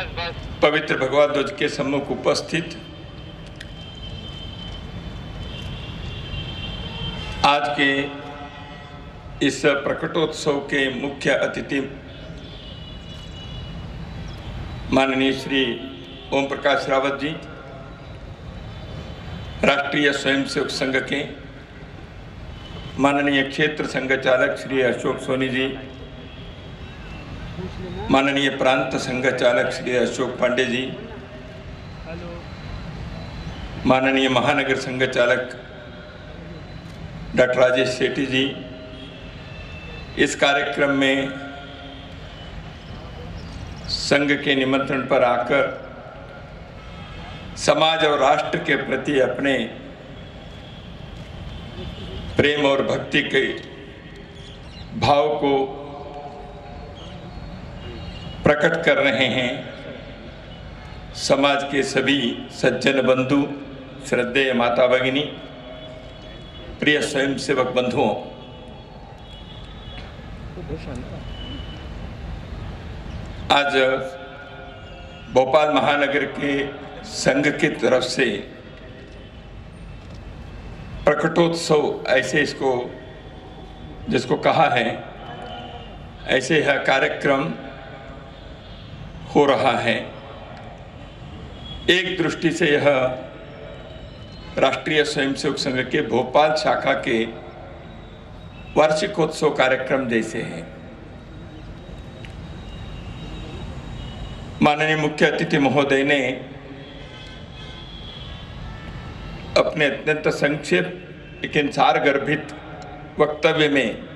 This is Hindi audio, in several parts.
पवित्र भगवा ध्वज के सम्मुख उपस्थित आज के इस प्रकटोत्सव के मुख्य अतिथि माननीय श्री ओम प्रकाश रावत जी, राष्ट्रीय स्वयंसेवक संघ के माननीय क्षेत्र संघ चालक श्री अशोक सोनी जी, माननीय प्रांत संघ चालक श्री अशोक पांडे जी, माननीय महानगर संघ चालक डॉक्टर राजेश सेठी जी, इस कार्यक्रम में संघ के निमंत्रण पर आकर समाज और राष्ट्र के प्रति अपने प्रेम और भक्ति के भाव को प्रकट कर रहे हैं। समाज के सभी सज्जन बंधु, श्रद्धेय माता भगिनी, प्रिय स्वयंसेवक बंधुओं, आज भोपाल महानगर के संघ की तरफ से प्रकटोत्सव ऐसे इसको जिसको कहा है, ऐसे यह कार्यक्रम हो रहा है। एक दृष्टि से यह राष्ट्रीय स्वयंसेवक संघ के भोपाल शाखा के वार्षिकोत्सव कार्यक्रम जैसे है। माननीय मुख्य अतिथि महोदय ने अपने अत्यंत संक्षिप्त लेकिन सारगर्भित वक्तव्य में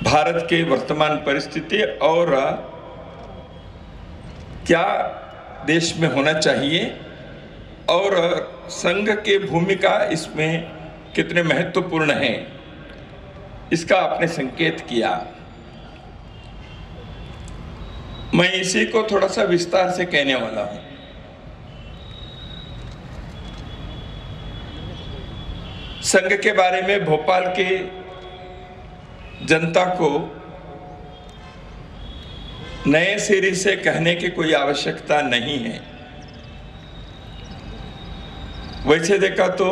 भारत के वर्तमान परिस्थिति और क्या देश में होना चाहिए और संघ की भूमिका इसमें कितने महत्वपूर्ण है, इसका आपने संकेत किया। मैं इसी को थोड़ा सा विस्तार से कहने वाला हूं। संघ के बारे में भोपाल के जनता को नए सिरे से कहने की कोई आवश्यकता नहीं है। वैसे देखा तो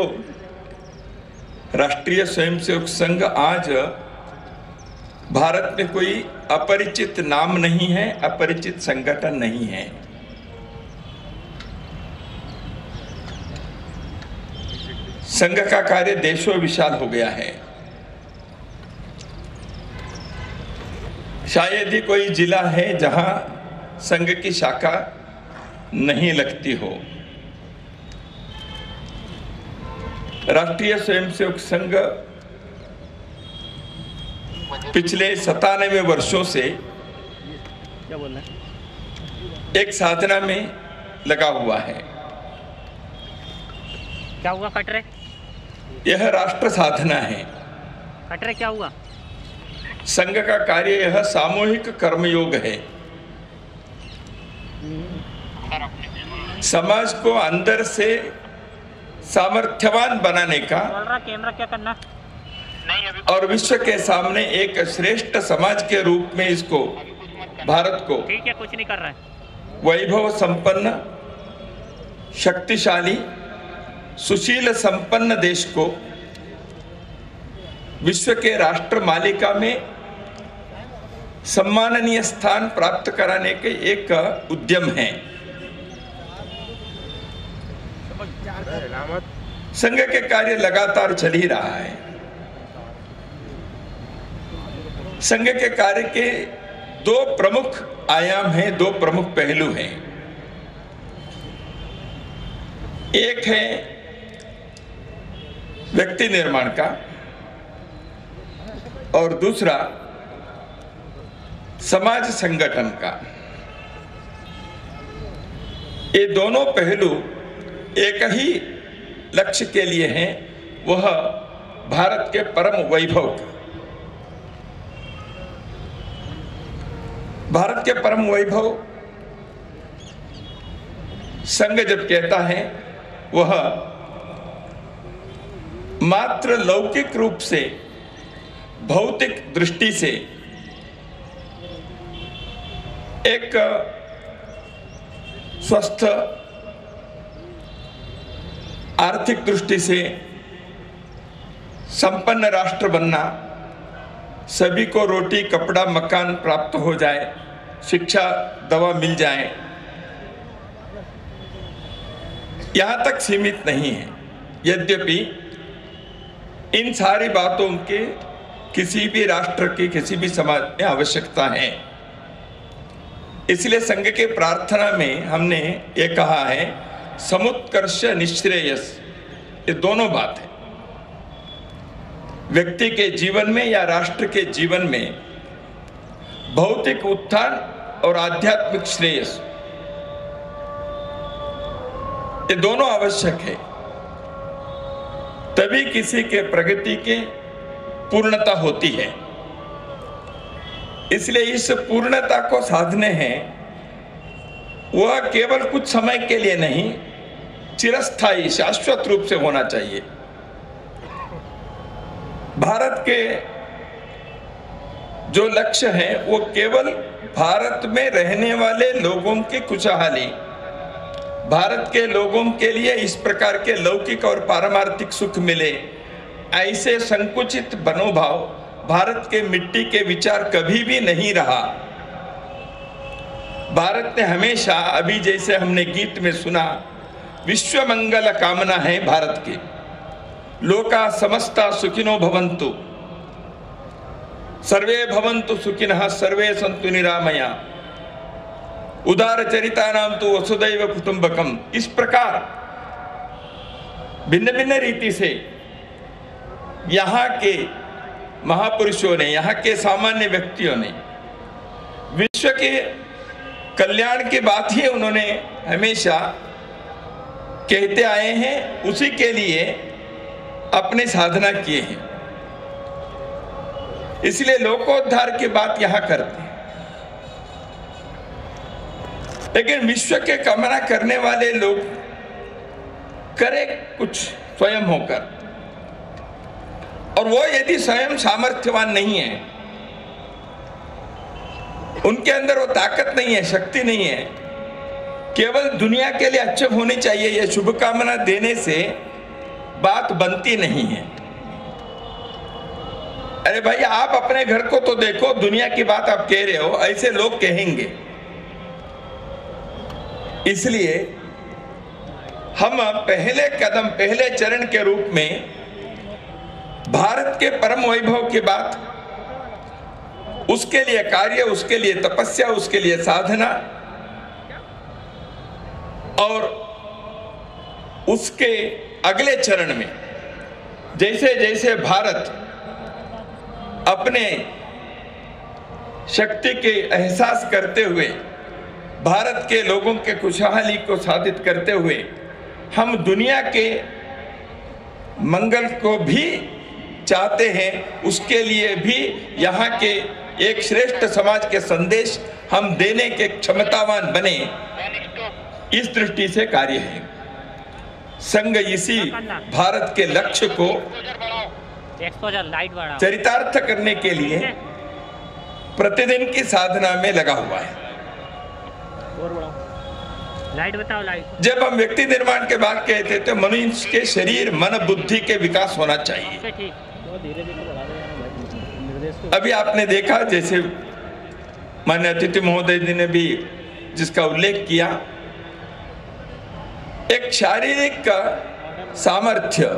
राष्ट्रीय स्वयंसेवक संघ आज भारत में कोई अपरिचित नाम नहीं है, अपरिचित संगठन नहीं है। संघ का कार्य देशों विशाल हो गया है। शायद ही कोई जिला है जहां संघ की शाखा नहीं लगती हो। राष्ट्रीय स्वयंसेवक संघ पिछले 97 वर्षों से एक साधना में लगा हुआ है। क्या हुआ खटरे? यह राष्ट्र साधना है। खटरे क्या हुआ? संघ का कार्य यह सामूहिक कर्मयोग है। समाज को अंदर से सामर्थ्यवान बनाने का कैमरा क्या करना और विश्व के सामने एक श्रेष्ठ समाज के रूप में इसको, भारत को, ठीक है, कुछ नहीं कर रहा है, वैभव संपन्न, शक्तिशाली, सुशील संपन्न देश को विश्व के राष्ट्र मालिका में सम्माननीय स्थान प्राप्त कराने के एक उद्यम है। संघ के कार्य लगातार चल ही रहा है। संघ के कार्य के दो प्रमुख आयाम हैं, दो प्रमुख पहलू हैं। एक है व्यक्ति निर्माण का और दूसरा समाज संगठन का। ये दोनों पहलू एक ही लक्ष्य के लिए हैं, वह भारत के परम वैभव का। भारत के परम वैभव संघ जब कहता है, वह मात्र लौकिक रूप से, भौतिक दृष्टि से एक स्वस्थ आर्थिक दृष्टि से संपन्न राष्ट्र बनना, सभी को रोटी कपड़ा मकान प्राप्त हो जाए, शिक्षा दवा मिल जाए, यहाँ तक सीमित नहीं है। यद्यपि इन सारी बातों के किसी भी राष्ट्र के किसी भी समाज में आवश्यकता है। इसलिए संघ के प्रार्थना में हमने ये कहा है समुत्कर्ष निश्रेयस, ये दोनों बात है। व्यक्ति के जीवन में या राष्ट्र के जीवन में भौतिक उत्थान और आध्यात्मिक श्रेयस, ये दोनों आवश्यक है, तभी किसी के प्रगति के पूर्णता होती है। इसलिए इस पूर्णता को साधने हैं वह केवल कुछ समय के लिए नहीं, चिरस्थायी शाश्वत रूप से होना चाहिए। भारत के जो लक्ष्य है वो केवल भारत में रहने वाले लोगों की खुशहाली, भारत के लोगों के लिए इस प्रकार के लौकिक और पारमार्थिक सुख मिले, ऐसे संकुचित मनोभाव भारत के मिट्टी के विचार कभी भी नहीं रहा। भारत ने हमेशा, अभी जैसे हमने गीत में सुना, विश्व मंगल कामना है भारत की। लोका समस्ता सुखिनो भवन्तु, सर्वे भवन्तु सुखिनः, सर्वे सन्तु निरामया, उदार चरिता नाम तो वसुदैव कुटुंबकम। इस प्रकार भिन्न भिन्न रीति से यहाँ के महापुरुषों ने, यहाँ के सामान्य व्यक्तियों ने विश्व के कल्याण की बात ही उन्होंने हमेशा कहते आए हैं, उसी के लिए अपने साधना किए हैं। इसलिए लोकोद्धार की बात यहाँ करते हैं। लेकिन विश्व के कामना करने वाले लोग करे कुछ स्वयं होकर, और वो यदि स्वयं सामर्थ्यवान नहीं है, उनके अंदर वो ताकत नहीं है, शक्ति नहीं है, केवल दुनिया के लिए अच्छे होने चाहिए, ये शुभकामना देने से बात बनती नहीं है। अरे भाई, आप अपने घर को तो देखो, दुनिया की बात आप कह रहे हो, ऐसे लोग कहेंगे। इसलिए हम पहले कदम, पहले चरण के रूप में भारत के परम वैभव की बात, उसके लिए कार्य, उसके लिए तपस्या, उसके लिए साधना, और उसके अगले चरण में जैसे जैसे भारत अपने शक्ति के एहसास करते हुए, भारत के लोगों के खुशहाली को साधित करते हुए, हम दुनिया के मंगल को भी चाहते हैं, उसके लिए भी यहाँ के एक श्रेष्ठ समाज के संदेश हम देने के क्षमतावान बने, इस दृष्टि से कार्य है। संघ इसी भारत के लक्ष्य को चरितार्थ करने के लिए प्रतिदिन की साधना में लगा हुआ है। लाइट बताओ, लाइट। जब हम व्यक्ति निर्माण के बात कहते थे, मनुष्य के शरीर मन बुद्धि के विकास होना चाहिए। अभी आपने देखा, जैसे माननीय अतिथि महोदय जी ने भी जिसका उल्लेख किया, एक शारीरिक सामर्थ्य,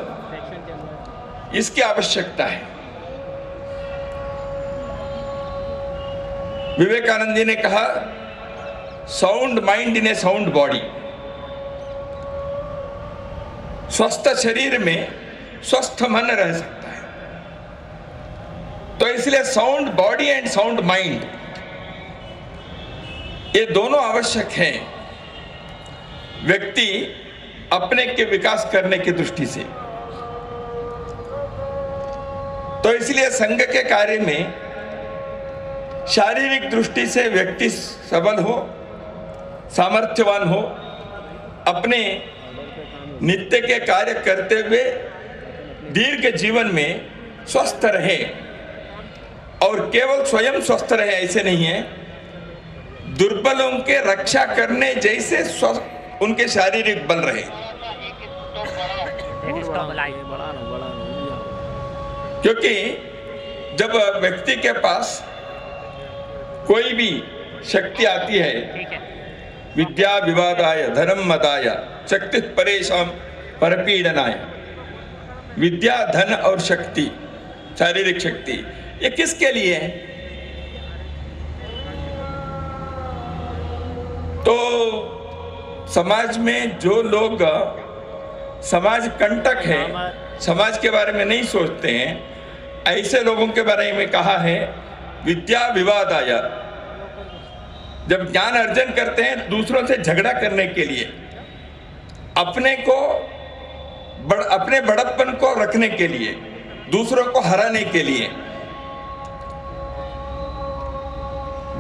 इसकी आवश्यकता है। विवेकानंद जी ने कहा, sound mind in A sound body. स्वस्थ शरीर में स्वस्थ मन रह सकता है। तो इसलिए sound body and sound mind, ये दोनों आवश्यक हैं व्यक्ति अपने के विकास करने की दृष्टि से। तो इसलिए संघ के कार्य में शारीरिक दृष्टि से व्यक्ति सबल हो, सामर्थ्यवान हो, अपने नित्य के कार्य करते हुए दीर्घ जीवन में स्वस्थ रहे, और केवल स्वयं स्वस्थ रहे ऐसे नहीं है, दुर्बलों के रक्षा करने जैसे उनके शारीरिक बल रहे। क्योंकि जब व्यक्ति के पास कोई भी शक्ति आती है, विद्या विवादाय धर्म मदाय शक्ति परेशान परपीडनाय, विद्या धन और शक्ति, शारीरिक शक्ति, ये किसके लिए है? तो समाज में जो लोग समाज कंटक है, समाज के बारे में नहीं सोचते हैं, ऐसे लोगों के बारे में कहा है विद्या विवादाय। जब ज्ञान अर्जन करते हैं दूसरों से झगड़ा करने के लिए, अपने बड़प्पन को रखने के लिए, दूसरों को हराने के लिए।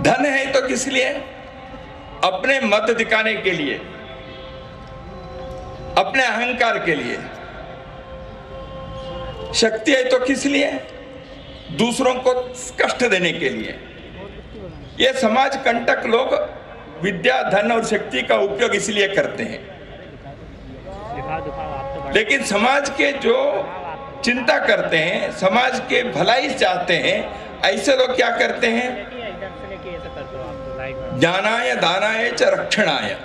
धन है तो किस लिए? अपने मत दिखाने के लिए, अपने अहंकार के लिए। शक्ति है तो किस लिए? दूसरों को कष्ट देने के लिए। ये समाज कंटक लोग विद्या धन और शक्ति का उपयोग इसलिए करते हैं। लेकिन समाज के जो चिंता करते हैं, समाज के भलाई चाहते हैं, ऐसे लोग क्या करते हैं? ज्ञानाय दानाय च रक्षणाय,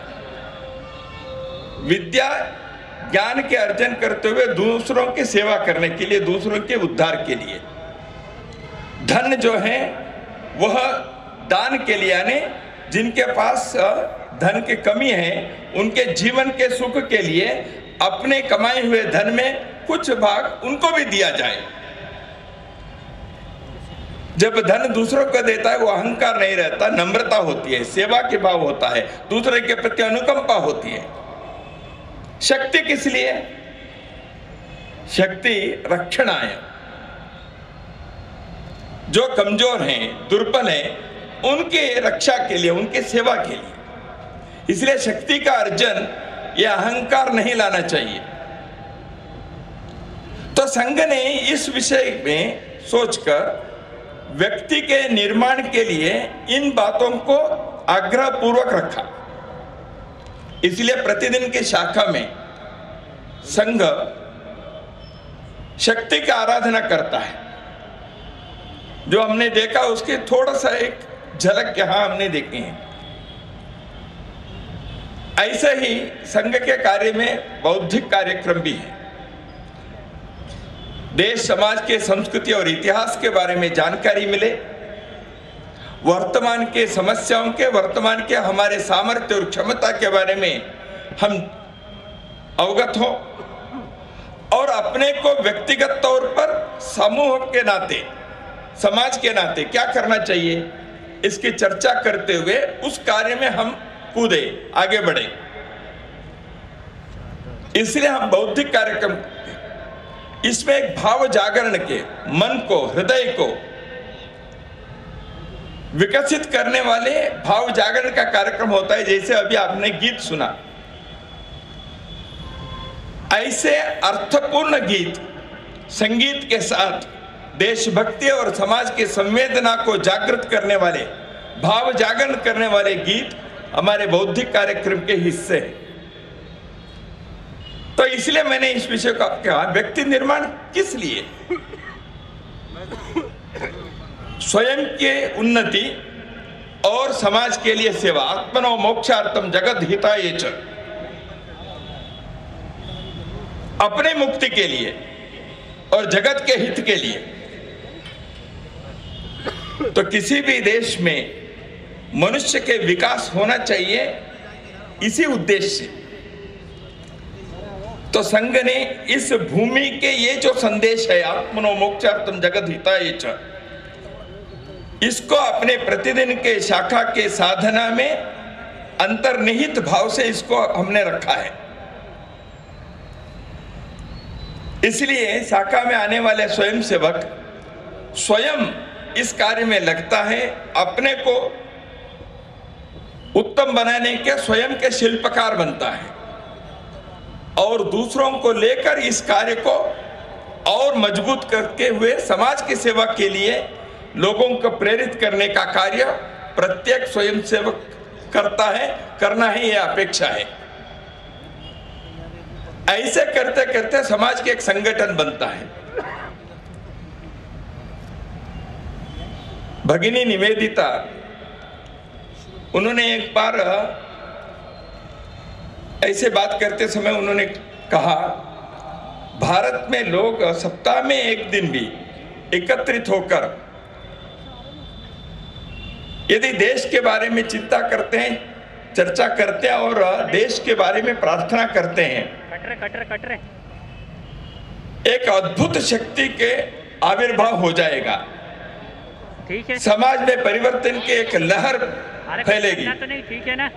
विद्या ज्ञान के अर्जन करते हुए दूसरों की सेवा करने के लिए, दूसरों के उद्धार के लिए। धन जो है वह दान के लिए, यानी जिनके पास धन की कमी है उनके जीवन के सुख के लिए अपने कमाए हुए धन में कुछ भाग उनको भी दिया जाए। जब धन दूसरों को देता है वो अहंकार नहीं रहता, नम्रता होती है, सेवा के भाव होता है, दूसरे के प्रति अनुकंपा होती है। शक्ति किस लिए? शक्ति रक्षणाय, जो कमजोर हैं, दुर्बल हैं, उनके रक्षा के लिए, उनके सेवा के लिए। इसलिए शक्ति का अर्जन यह अहंकार नहीं लाना चाहिए। तो संघ ने इस विषय में सोचकर व्यक्ति के निर्माण के लिए इन बातों को आग्रह पूर्वक रखा। इसलिए प्रतिदिन की शाखा में संघ शक्ति की आराधना करता है। जो हमने देखा उसके थोड़ा सा एक झलक यहां हमने देखी है। ऐसे ही संघ के कार्य में बौद्धिक कार्यक्रम भी है। देश समाज के संस्कृति और इतिहास के बारे में जानकारी मिले, वर्तमान के समस्याओं के, वर्तमान के हमारे सामर्थ्य और क्षमता के बारे में हम अवगत हो, और अपने को व्यक्तिगत तौर पर समूह के नाते, समाज के नाते क्या करना चाहिए इसकी चर्चा करते हुए उस कार्य में हम कूदे, आगे बढ़े। इसलिए हम बौद्धिक कार्यक्रम, इसमें एक भाव जागरण के, मन को, हृदय को विकसित करने वाले भाव जागरण का कार्यक्रम होता है। जैसे अभी आपने गीत सुना, ऐसे अर्थपूर्ण गीत संगीत के साथ देशभक्ति और समाज की संवेदना को जागृत करने वाले, भाव जागरण करने वाले गीत हमारे बौद्धिक कार्यक्रम के हिस्से हैं। तो इसलिए मैंने इस विषय को कहा, व्यक्ति निर्माण किस लिए? स्वयं के उन्नति और समाज के लिए सेवा। आत्मनो मोक्षार्थम जगत हिताय च, अपने मुक्ति के लिए और जगत के हित के लिए। तो किसी भी देश में मनुष्य के विकास होना चाहिए इसी उद्देश्य से। तो संघ ने इस भूमि के ये जो संदेश है, आत्मनो मोक्षार्थम जगत हिताय च, इसको अपने प्रतिदिन के शाखा के साधना में अंतर्निहित भाव से इसको हमने रखा है। इसलिए शाखा में आने वाले स्वयं सेवक स्वयं इस कार्य में लगता है, अपने को उत्तम बनाने के स्वयं के शिल्पकार बनता है और दूसरों को लेकर इस कार्य को और मजबूत करते हुए समाज की सेवा के लिए लोगों को प्रेरित करने का कार्य प्रत्येक स्वयंसेवक करता है, करना ही यह अपेक्षा है। ऐसे करते करते समाज के एक संगठन बनता है। भगिनी निवेदिता, उन्होंने एक बार ऐसे बात करते समय उन्होंने कहा, भारत में लोग सप्ताह में एक दिन भी एकत्रित होकर यदि देश के बारे में चिंता करते हैं, चर्चा करते हैं और देश के बारे में प्रार्थना करते हैं, एक अद्भुत शक्ति के आविर्भाव हो जाएगा। ठीक है, समाज में परिवर्तन की एक लहर फैलेगी। तो नहीं, ठीक है ना?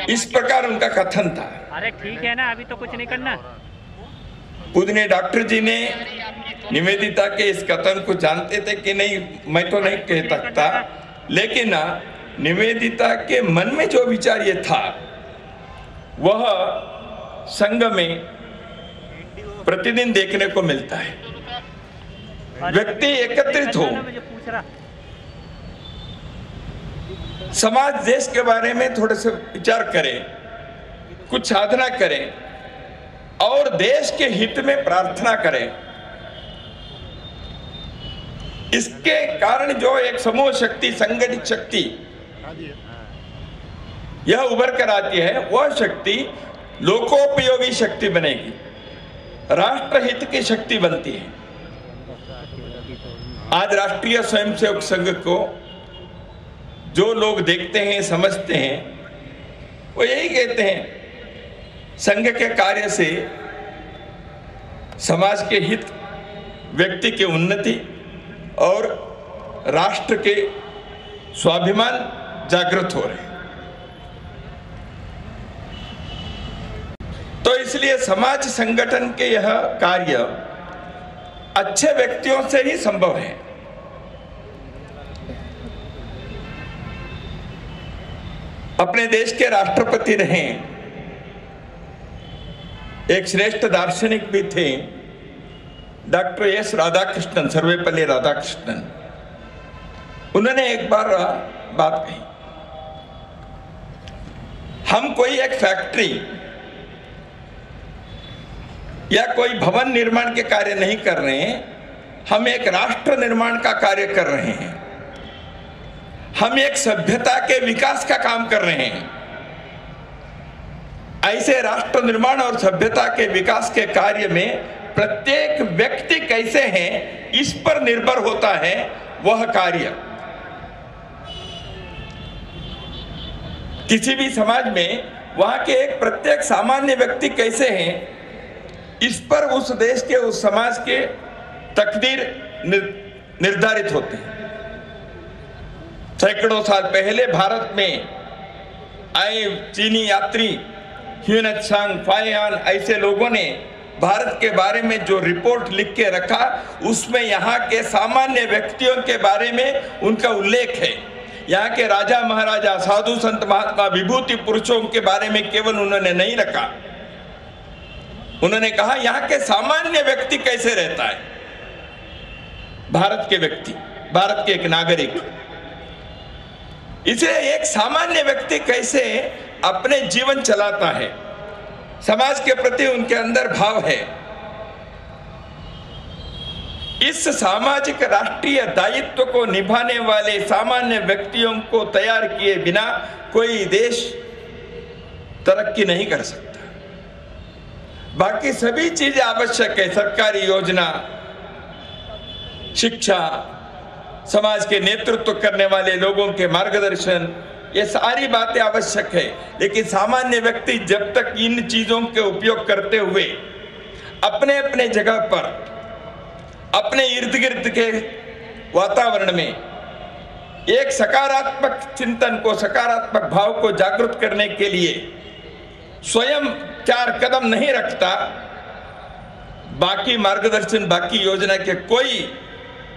इस प्रकार उनका कथन था। अरे ठीक है ना, अभी तो कुछ नहीं करना। पूजनीय डॉक्टर जी ने निवेदिता के इस कथन को जानते थे कि नहीं, मैं तो नहीं कह सकता, लेकिन निवेदिता के मन में जो विचार ये था, वह संघ में प्रतिदिन देखने को मिलता है। व्यक्ति एकत्रित हो, समाज देश के बारे में थोड़े से विचार करें, कुछ साधना करें और देश के हित में प्रार्थना करें। इसके कारण जो एक समूह शक्ति, संगठित शक्ति यह उभर कर आती है, वह शक्ति लोकोपयोगी शक्ति बनेगी, राष्ट्रहित की शक्ति बनती है। आज राष्ट्रीय स्वयंसेवक संघ को जो लोग देखते हैं, समझते हैं, वो यही कहते हैं, संघ के कार्य से समाज के हित, व्यक्ति की उन्नति और राष्ट्र के स्वाभिमान जागृत हो रहे हैं। तो इसलिए समाज संगठन के यह कार्य अच्छे व्यक्तियों से ही संभव है। अपने देश के राष्ट्रपति रहे, एक श्रेष्ठ दार्शनिक भी थे, डॉक्टर एस राधाकृष्णन, सर्वेपल्ली राधाकृष्णन। उन्होंने एक बार बात कही, हम कोई एक फैक्ट्री या कोई भवन निर्माण के कार्य नहीं कर रहे हैं, हम एक राष्ट्र निर्माण का कार्य कर रहे हैं। हम एक सभ्यता के विकास का काम कर रहे हैं। ऐसे राष्ट्र निर्माण और सभ्यता के विकास के कार्य में प्रत्येक व्यक्ति कैसे हैं, इस पर निर्भर होता है वह कार्य। किसी भी समाज में वहां के एक प्रत्येक सामान्य व्यक्ति कैसे हैं, इस पर उस देश के, उस समाज के तकदीर निर्धारित होते हैं। सैकड़ों साल पहले भारत में आए चीनी यात्री ह्यून-त्सांग, फाहियान, ऐसे लोगों ने भारत के बारे में जो रिपोर्ट लिख के रखा, उसमें यहाँ के सामान्य व्यक्तियों के बारे में उनका उल्लेख है। यहाँ के राजा महाराजा, साधु संत महात्मा, विभूति पुरुषों के बारे में केवल उन्होंने नहीं रखा, उन्होंने कहा यहाँ के सामान्य व्यक्ति कैसे रहता है। भारत के व्यक्ति, भारत के एक नागरिक, इसे एक सामान्य व्यक्ति कैसे अपने जीवन चलाता है, समाज के प्रति उनके अंदर भाव है। इस सामाजिक राष्ट्रीय दायित्व को निभाने वाले सामान्य व्यक्तियों को तैयार किए बिना कोई देश तरक्की नहीं कर सकता। बाकी सभी चीजें आवश्यक है, सरकारी योजना, शिक्षा, समाज के नेतृत्व करने वाले लोगों के मार्गदर्शन, ये सारी बातें आवश्यक है। लेकिन सामान्य व्यक्ति जब तक इन चीजों के उपयोग करते हुए अपने अपने जगह पर, अपने इर्द गिर्द के वातावरण में एक सकारात्मक चिंतन को, सकारात्मक भाव को जागृत करने के लिए स्वयं 4 कदम नहीं रखता, बाकी मार्गदर्शन, बाकी योजना के कोई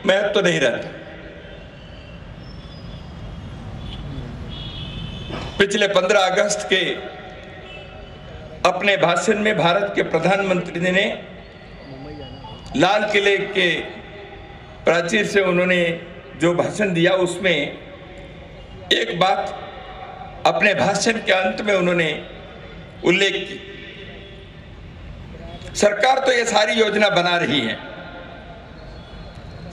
महत्व नहीं रहता। पिछले 15 अगस्त के अपने भाषण में भारत के प्रधानमंत्री ने लाल किले के प्राचीर से उन्होंने जो भाषण दिया, उसमें एक बात अपने भाषण के अंत में उन्होंने उल्लेख की। सरकार तो ये सारी योजना बना रही है,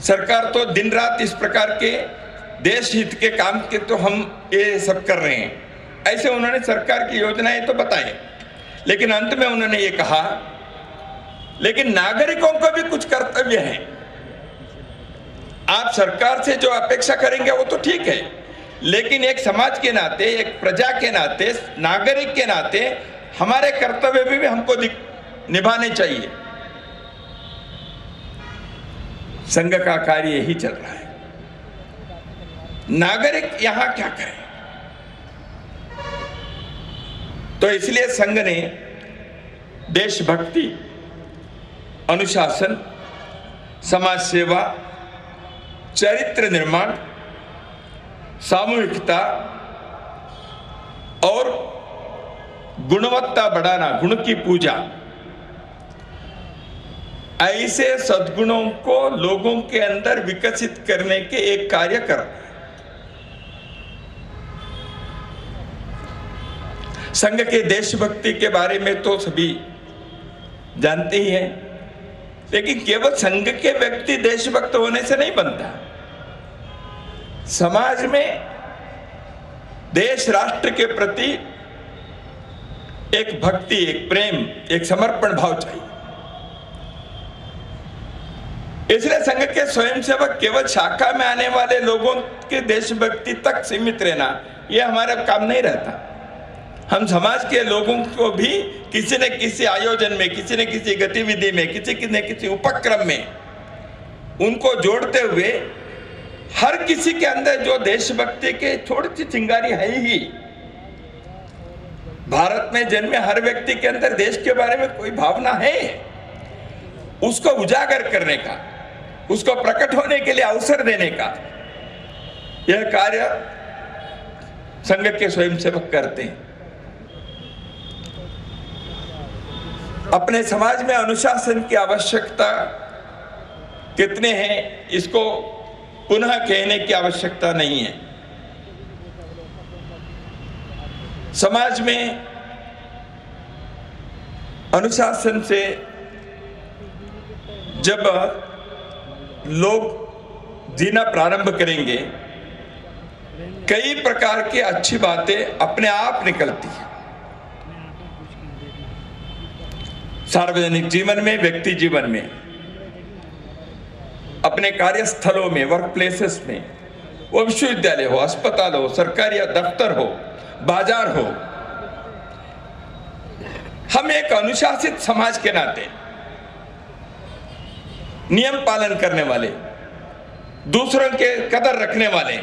सरकार तो दिन रात इस प्रकार के देश हित के काम के तो हम ये सब कर रहे हैं, ऐसे उन्होंने सरकार की योजनाएं तो बताई। लेकिन अंत में उन्होंने ये कहा, लेकिन नागरिकों को भी कुछ कर्तव्य है। आप सरकार से जो अपेक्षा करेंगे वो तो ठीक है, लेकिन एक समाज के नाते, एक प्रजा के नाते, नागरिक के नाते हमारे कर्तव्य भी हमको निभाने चाहिए। संघ का कार्य यही चल रहा है। नागरिक यहां क्या करें? तो इसलिए संघ ने देशभक्ति, अनुशासन, समाज सेवा, चरित्र निर्माण, सामूहिकता और गुणवत्ता बढ़ाना, गुण की पूजा, ऐसे सद्गुणों को लोगों के अंदर विकसित करने के एक कार्य कर रहे हैं। संघ के देशभक्ति के बारे में तो सभी जानते ही हैं, लेकिन केवल संघ के व्यक्ति देशभक्त होने से नहीं बनता। समाज में देश राष्ट्र के प्रति एक भक्ति, एक प्रेम, एक समर्पण भाव चाहिए। इसलिए संघ के स्वयंसेवक केवल शाखा में आने वाले लोगों के देशभक्ति तक सीमित रहना यह हमारा काम नहीं रहता। हम समाज के लोगों को भी किसी न किसी आयोजन में, किसी न किसी गतिविधि में, किसी न किसी उपक्रम में उनको जोड़ते हुए हर किसी के अंदर जो देशभक्ति के थोड़ी सी चिंगारी है ही। भारत में जन्मे हर व्यक्ति के अंदर देश के बारे में कोई भावना है, उसको उजागर करने का, उसको प्रकट होने के लिए अवसर देने का यह कार्य संघ के स्वयंसेवक करते हैं। अपने समाज में अनुशासन की आवश्यकता कितने हैं, इसको पुनः कहने की आवश्यकता नहीं है। समाज में अनुशासन से जब लोग जीना प्रारंभ करेंगे, कई प्रकार की अच्छी बातें अपने आप निकलती हैं। सार्वजनिक जीवन में, व्यक्ति जीवन में, अपने कार्यस्थलों में, वर्क प्लेसेस में, वो विश्वविद्यालय हो, अस्पताल हो, सरकारी दफ्तर हो, बाजार हो, हम एक अनुशासित समाज के नाते नियम पालन करने वाले, दूसरों के कदर रखने वाले,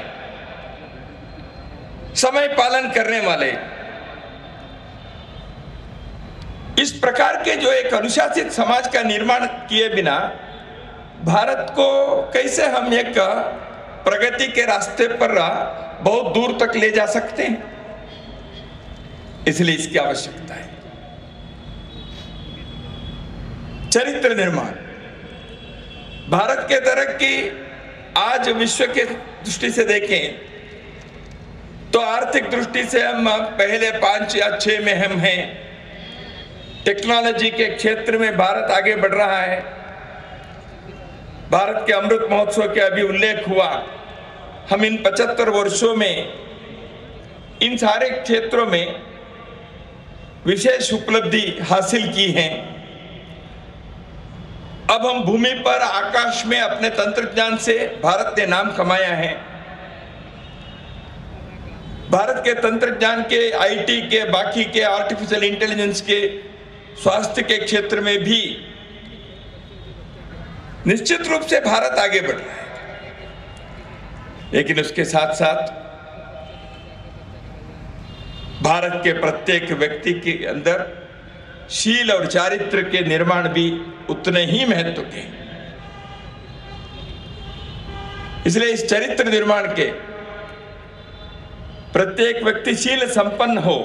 समय पालन करने वाले, इस प्रकार के जो एक अनुशासित समाज का निर्माण किए बिना भारत को कैसे हम एक प्रगति के रास्ते पर बहुत दूर तक ले जा सकते हैं? इसलिए इसकी आवश्यकता है। चरित्र निर्माण, भारत के तरक्की आज विश्व के दृष्टि से देखें तो आर्थिक दृष्टि से हम पहले 5 या 6 में हम हैं। टेक्नोलॉजी के क्षेत्र में भारत आगे बढ़ रहा है। भारत के अमृत महोत्सव के अभी उल्लेख हुआ, हम इन 75 वर्षों में इन सारे क्षेत्रों में विशेष उपलब्धि हासिल की है। अब हम भूमि पर, आकाश में अपने तंत्रज्ञान से भारत ने नाम कमाया है। भारत के तंत्रज्ञान के, आईटी के, बाकी के आर्टिफिशियल इंटेलिजेंस के, स्वास्थ्य के क्षेत्र में भी निश्चित रूप से भारत आगे बढ़ रहा है। लेकिन उसके साथ साथ भारत के प्रत्येक व्यक्ति के अंदर शील और चारित्र के निर्माण भी उतने ही महत्व के। इसलिए इस चरित्र निर्माण के प्रत्येक व्यक्ति शील संपन्न हो,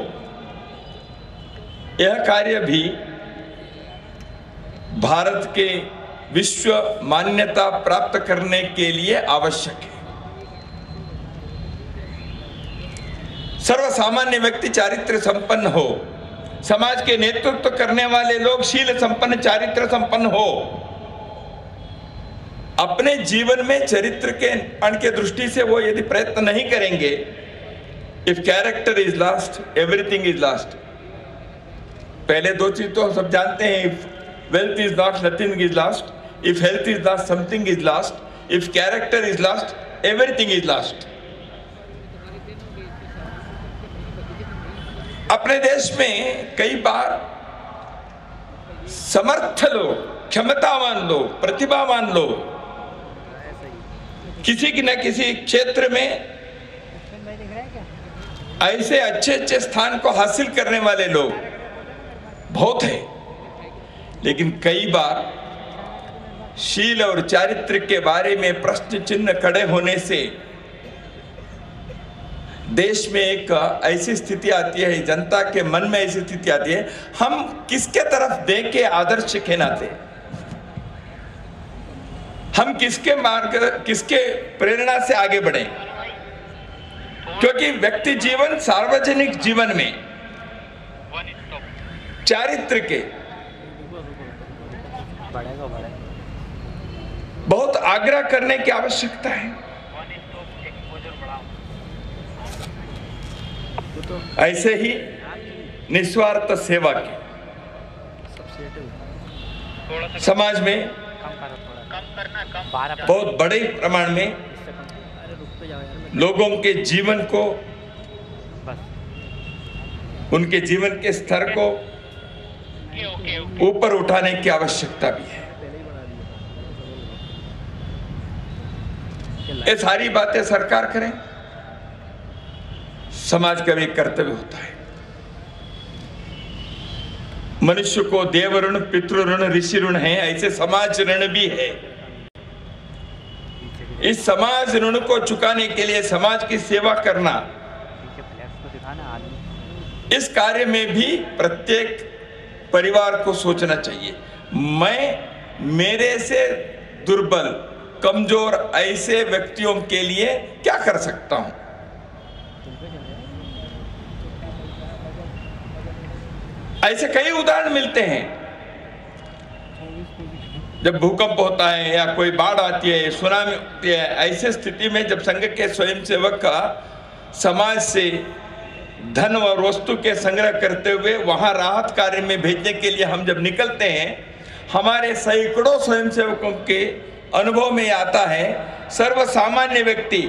यह कार्य भी भारत के विश्व मान्यता प्राप्त करने के लिए आवश्यक है। सर्वसामान्य व्यक्ति चारित्र संपन्न हो, समाज के नेतृत्व करने वाले लोग शील संपन्न, चारित्र संपन्न हो। अपने जीवन में चरित्र के अण के दृष्टि से वो यदि प्रयत्न नहीं करेंगे, if character is lost everything is lost. पहले दो चीज तो सब जानते हैं, if wealth is lost nothing is lost, if health is lost something is lost, if character is lost everything is lost. अपने देश में कई बार समर्थ लोग, क्षमतावान लोग, प्रतिभावान लोग किसी की न किसी क्षेत्र में ऐसे अच्छे अच्छे स्थान को हासिल करने वाले लोग बहुत हैं, लेकिन कई बार शील और चारित्र के बारे में प्रश्न चिन्ह खड़े होने से देश में एक ऐसी स्थिति आती है, जनता के मन में ऐसी स्थिति आती है, हम किसके तरफ देख के आदर्श कहलाते, हम किसके मार्ग, किसके प्रेरणा से आगे बढ़े। क्योंकि व्यक्ति जीवन, सार्वजनिक जीवन में चारित्र के बहुत आग्रह करने की आवश्यकता है। ऐसे ही निस्वार्थ सेवा की समाज में बहुत बड़े प्रमाण में लोगों के जीवन को, उनके जीवन के स्तर को ऊपर उठाने की आवश्यकता भी है। ये सारी बातें सरकार करे, समाज का भी कर्तव्य होता है। मनुष्य को देव ऋण, पितृ ऋण, ऋषि ऋण है, ऐसे समाज ऋण भी है। इस समाज ऋण को चुकाने के लिए समाज की सेवा करना, इस कार्य में भी प्रत्येक परिवार को सोचना चाहिए, मैं मेरे से दुर्बल, कमजोर ऐसे व्यक्तियों के लिए क्या कर सकता हूं। ऐसे कई उदाहरण मिलते हैं। जब भूकंप होता है या कोई बाढ़ आती है, सुनामी होती है, ऐसे स्थिति में जब संघ के स्वयंसेवक का समाज से धन और वस्तु के संग्रह करते हुए वहां राहत कार्य में भेजने के लिए हम जब निकलते हैं, हमारे सैकड़ों स्वयंसेवकों के अनुभव में आता है, सर्वसामान्य व्यक्ति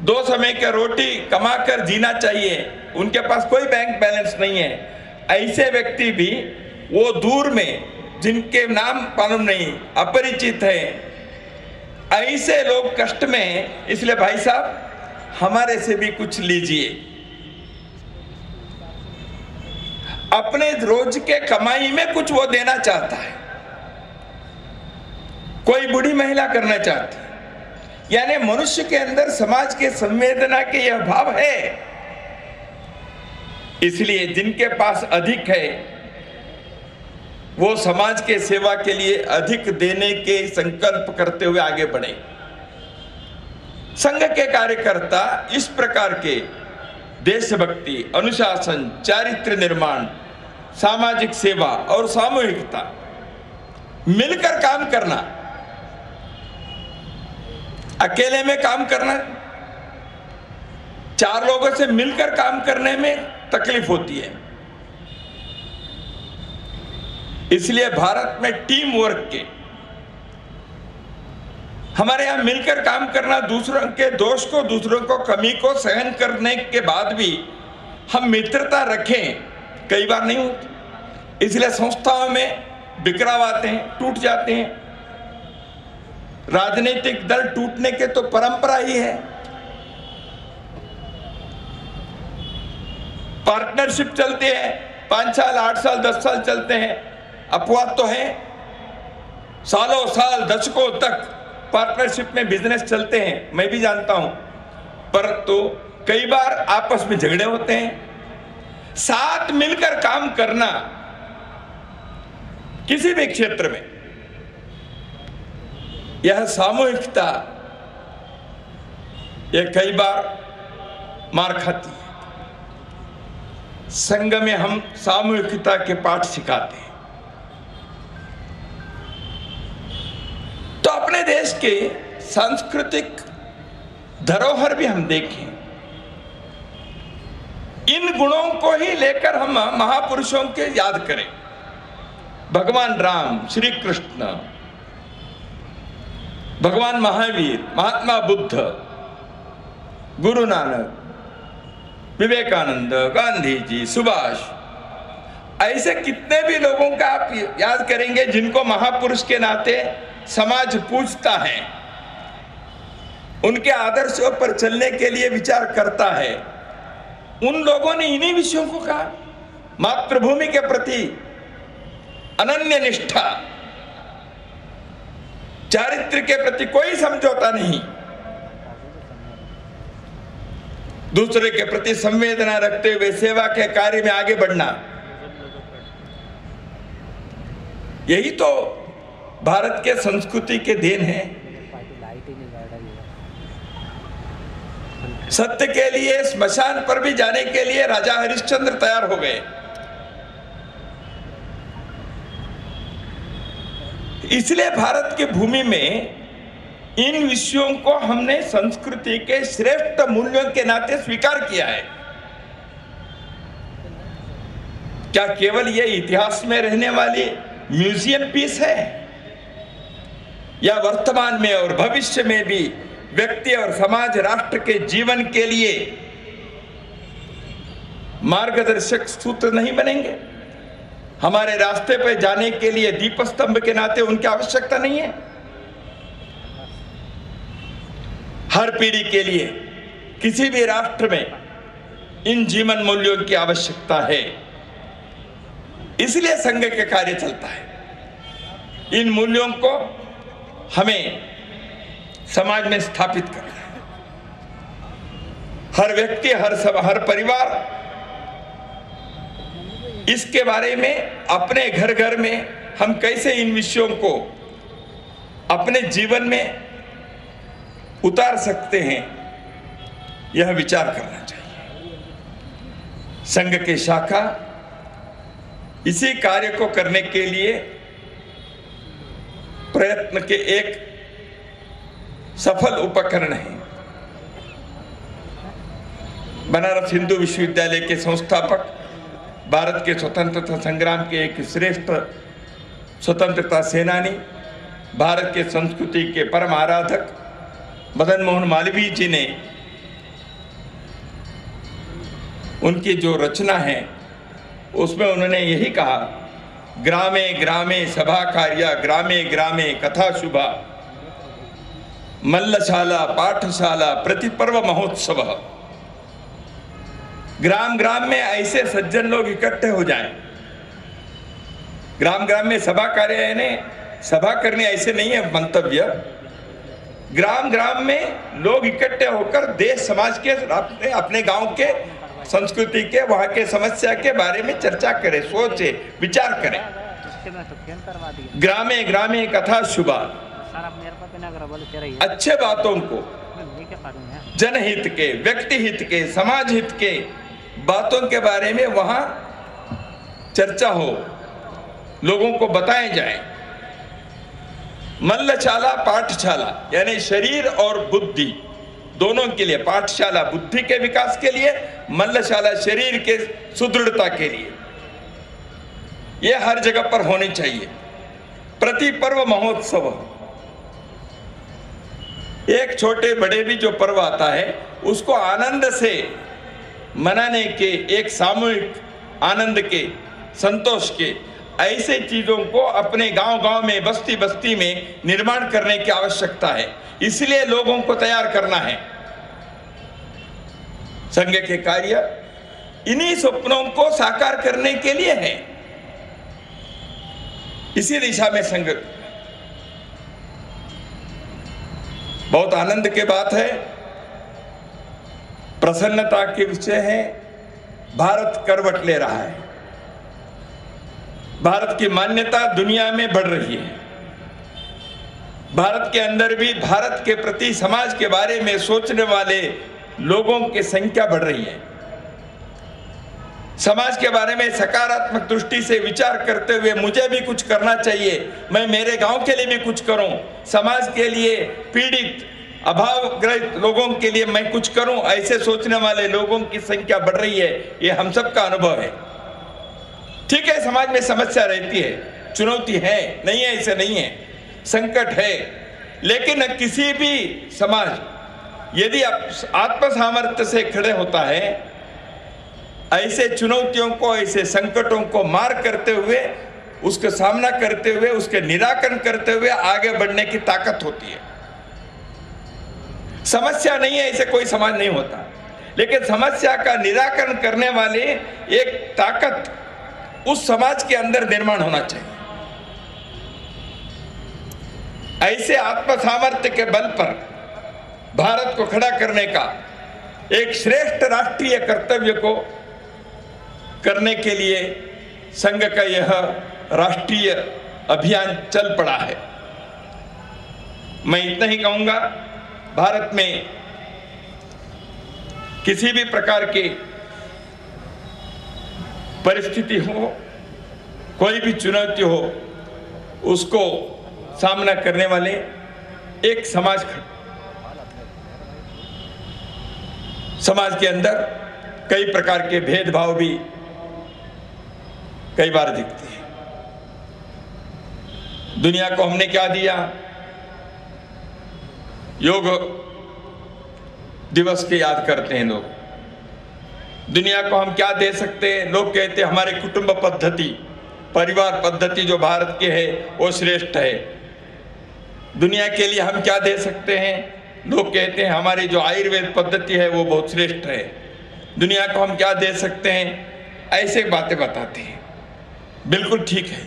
2 समय की रोटी कमाकर जीना चाहिए, उनके पास कोई बैंक बैलेंस नहीं है, ऐसे व्यक्ति भी वो दूर में जिनके नाम मालूम नहीं, अपरिचित है, ऐसे लोग कष्ट में हैं, इसलिए भाई साहब हमारे से भी कुछ लीजिए। अपने रोज के कमाई में कुछ वो देना चाहता है। कोई बूढ़ी महिला करना चाहती है, यानी मनुष्य के अंदर समाज के संवेदना के यह भाव है। इसलिए जिनके पास अधिक है वो समाज के सेवा के लिए अधिक देने के संकल्प करते हुए आगे बढ़े। संघ के कार्यकर्ता इस प्रकार के देशभक्ति, अनुशासन, चारित्र निर्माण, सामाजिक सेवा और सामूहिकता, मिलकर काम करना, अकेले में काम करना, 4 लोगों से मिलकर काम करने में तकलीफ होती है। इसलिए भारत में टीम वर्क के, हमारे यहां मिलकर काम करना, दूसरों के दोष को, दूसरों को कमी को सहन करने के बाद भी हम मित्रता रखें, कई बार नहीं होती। इसलिए संस्थाओं में बिखराव आते हैं, टूट जाते हैं। राजनीतिक दल टूटने के तो परंपरा ही है। पार्टनरशिप चलते हैं, 5 साल, 8 साल, 10 साल चलते हैं, अपवाद तो है, सालों साल, दशकों तक पार्टनरशिप में बिजनेस चलते हैं, मैं भी जानता हूं। पर तो कई बार आपस में झगड़े होते हैं। साथ मिलकर काम करना किसी भी क्षेत्र में, यह सामूहिकता, यह कई बार मार खाती है। संघ में हम सामूहिकता के पाठ सिखाते हैं। तो अपने देश के सांस्कृतिक धरोहर भी हम देखें, इन गुणों को ही लेकर हम महापुरुषों के याद करें। भगवान राम, श्री कृष्ण, भगवान महावीर, महात्मा बुद्ध, गुरु नानक, विवेकानंद, गांधी जी, सुभाष, ऐसे कितने भी लोगों का आप याद करेंगे जिनको महापुरुष के नाते समाज पूछता है, उनके आदर्शों पर चलने के लिए विचार करता है। उन लोगों ने इन्हीं विषयों को कहा। मातृभूमि के प्रति अनन्य निष्ठा, चारित्र के प्रति कोई समझौता नहीं, दूसरे के प्रति संवेदना रखते हुए सेवा के कार्य में आगे बढ़ना, यही तो भारत के संस्कृति के देन है। सत्य के लिए स्मशान पर भी जाने के लिए राजा हरिश्चंद्र तैयार हो गए। इसलिए भारत की भूमि में इन विषयों को हमने संस्कृति के श्रेष्ठ मूल्यों के नाते स्वीकार किया है। क्या केवल ये इतिहास में रहने वाली म्यूजियम पीस है, या वर्तमान में और भविष्य में भी व्यक्ति और समाज राष्ट्र के जीवन के लिए मार्गदर्शक सूत्र नहीं बनेंगे? हमारे रास्ते पर जाने के लिए दीप स्तंभ के नाते उनकी आवश्यकता नहीं है? हर पीढ़ी के लिए किसी भी राष्ट्र में इन जीवन मूल्यों की आवश्यकता है। इसलिए संघ के कार्य चलता है। इन मूल्यों को हमें समाज में स्थापित करना है। हर व्यक्ति, हर परिवार इसके बारे में अपने घर घर में हम कैसे इन विषयों को अपने जीवन में उतार सकते हैं, यह विचार करना चाहिए। संघ की शाखा इसी कार्य को करने के लिए प्रयत्न के एक सफल उपकरण है। बनारस हिंदू विश्वविद्यालय के संस्थापक, भारत के स्वतंत्रता संग्राम के एक श्रेष्ठ स्वतंत्रता सेनानी, भारत के संस्कृति के परम आराधक मदन मोहन मालवीय जी ने उनकी जो रचना है उसमें उन्होंने यही कहा, ग्रामे ग्रामे सभा कार्या, ग्रामे ग्रामे कथा शुभा, मल्लशाला पाठशाला प्रतिपर्व महोत्सव। ग्राम ग्राम में ऐसे सज्जन लोग इकट्ठे हो जाएं। ग्राम ग्राम में सभा कार्य यानी सभा करनी ऐसे नहीं है मंतव्य। ग्राम ग्राम में लोग इकट्ठे होकर देश समाज के अपने गांव के संस्कृति के, वहां के समस्या के बारे में चर्चा करें, सोचे, विचार करें। ग्रामे ग्रामे कथा शुभा, अच्छे बातों को, जनहित के, व्यक्ति हित के, समाज हित के बातों के बारे में वहां चर्चा हो, लोगों को बताए जाए। मल्लशाला पाठशाला यानी शरीर और बुद्धि दोनों के लिए, पाठशाला बुद्धि के विकास के लिए, मल्लशाला शरीर के सुदृढ़ता के लिए, यह हर जगह पर होनी चाहिए। प्रति पर्व महोत्सव, एक छोटे बड़े भी जो पर्व आता है उसको आनंद से मनाने के, एक सामूहिक आनंद के, संतोष के, ऐसे चीजों को अपने गांव-गांव में, बस्ती बस्ती में निर्माण करने की आवश्यकता है। इसलिए लोगों को तैयार करना है। संघ के कार्य इन्हीं सपनों को साकार करने के लिए है। इसी दिशा में संघ, बहुत आनंद की बात है, प्रसन्नता के विषय है। भारत करवट ले रहा है, भारत की मान्यता दुनिया में बढ़ रही है। भारत के अंदर भी भारत के प्रति, समाज के बारे में सोचने वाले लोगों की संख्या बढ़ रही है। समाज के बारे में सकारात्मक दृष्टि से विचार करते हुए मुझे भी कुछ करना चाहिए, मैं मेरे गांव के लिए भी कुछ करूं, समाज के लिए, पीड़ित अभावग्रस्त लोगों के लिए मैं कुछ करूं, ऐसे सोचने वाले लोगों की संख्या बढ़ रही है। ये हम सबका अनुभव है। ठीक है, समाज में समस्या रहती है, चुनौती है, नहीं है ऐसे नहीं है, संकट है, लेकिन किसी भी समाज यदि आत्मसामर्थ्य से खड़े होता है, ऐसे चुनौतियों को, ऐसे संकटों को मार करते हुए, उसका सामना करते हुए, उसके निराकरण करते हुए आगे बढ़ने की ताकत होती है। समस्या नहीं है ऐसे कोई समाज नहीं होता, लेकिन समस्या का निराकरण करने वाले एक ताकत उस समाज के अंदर निर्माण होना चाहिए। ऐसे आत्मसामर्थ्य के बल पर भारत को खड़ा करने का एक श्रेष्ठ राष्ट्रीय कर्तव्य को करने के लिए संघ का यह राष्ट्रीय अभियान चल पड़ा है। मैं इतना ही कहूंगा, भारत में किसी भी प्रकार की परिस्थिति हो, कोई भी चुनौती हो, उसको सामना करने वाले एक समाज के अंदर कई प्रकार के भेदभाव भी कई बार दिखते हैं। दुनिया को हमने क्या दिया? योग दिवस के याद करते हैं लोग। दुनिया को हम क्या दे सकते हैं? लोग कहते हैं हमारे कुटुंब पद्धति, परिवार पद्धति जो भारत के है वो श्रेष्ठ है। दुनिया के लिए हम क्या दे सकते हैं? लोग कहते हैं हमारी जो आयुर्वेद पद्धति है वो बहुत श्रेष्ठ है। दुनिया को हम क्या दे सकते हैं? ऐसे बातें बताते हैं। बिल्कुल ठीक है,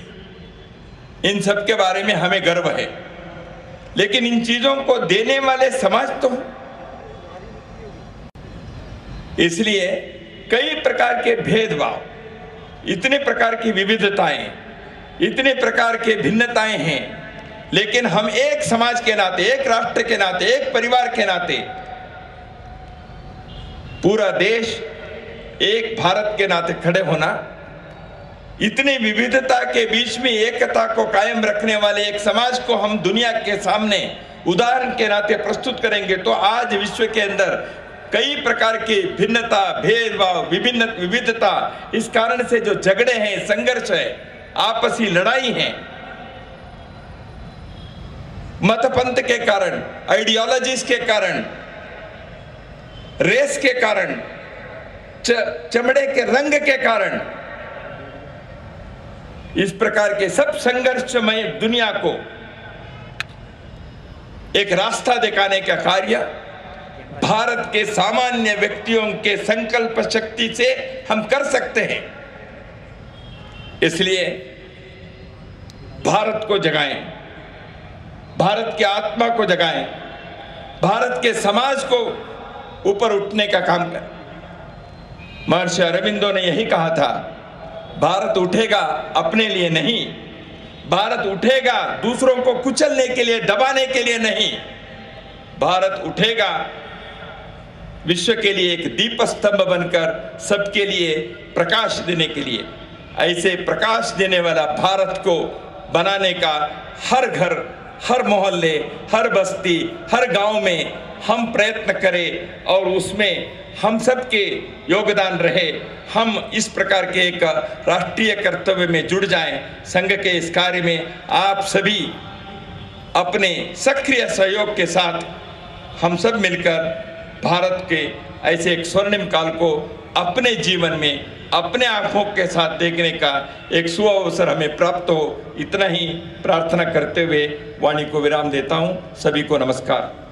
इन सब के बारे में हमें गर्व है, लेकिन इन चीजों को देने वाले समाज तो, इसलिए कई प्रकार के भेदभाव, इतने प्रकार की विविधताएं, इतने प्रकार के भिन्नताएं हैं, लेकिन हम एक समाज के नाते, एक राष्ट्र के नाते, एक परिवार के नाते, पूरा देश एक भारत के नाते खड़े होना, इतनी विविधता के बीच में एकता को कायम रखने वाले एक समाज को हम दुनिया के सामने उदाहरण के नाते प्रस्तुत करेंगे, तो आज विश्व के अंदर कई प्रकार की भिन्नता, भेदभाव, विविधता, इस कारण से जो झगड़े हैं, संघर्ष है, आपसी लड़ाई है, मतपंथ के कारण, आइडियोलॉजीज के कारण, रेस के कारण, चमड़े के रंग के कारण, इस प्रकार के सब संघर्षमय दुनिया को एक रास्ता दिखाने का कार्य भारत के सामान्य व्यक्तियों के संकल्प शक्ति से हम कर सकते हैं। इसलिए भारत को जगाएं, भारत की आत्मा को जगाएं, भारत के समाज को ऊपर उठने का काम करें। महर्षि अरविंदो ने यही कहा था, भारत उठेगा अपने लिए नहीं, भारत उठेगा दूसरों को कुचलने के लिए, दबाने के लिए नहीं, भारत उठेगा विश्व के लिए एक दीप स्तंभ बनकर सबके लिए प्रकाश देने के लिए। ऐसे प्रकाश देने वाला भारत को बनाने का हर घर, हर मोहल्ले, हर बस्ती, हर गांव में हम प्रयत्न करें और उसमें हम सबके योगदान रहे। हम इस प्रकार के एक राष्ट्रीय कर्तव्य में जुड़ जाएं। संघ के इस कार्य में आप सभी अपने सक्रिय सहयोग के साथ हम सब मिलकर भारत के ऐसे एक स्वर्णिम काल को अपने जीवन में अपने आंखों के साथ देखने का एक सुअवसर हमें प्राप्त हो, इतना ही प्रार्थना करते हुए वाणी को विराम देता हूं। सभी को नमस्कार।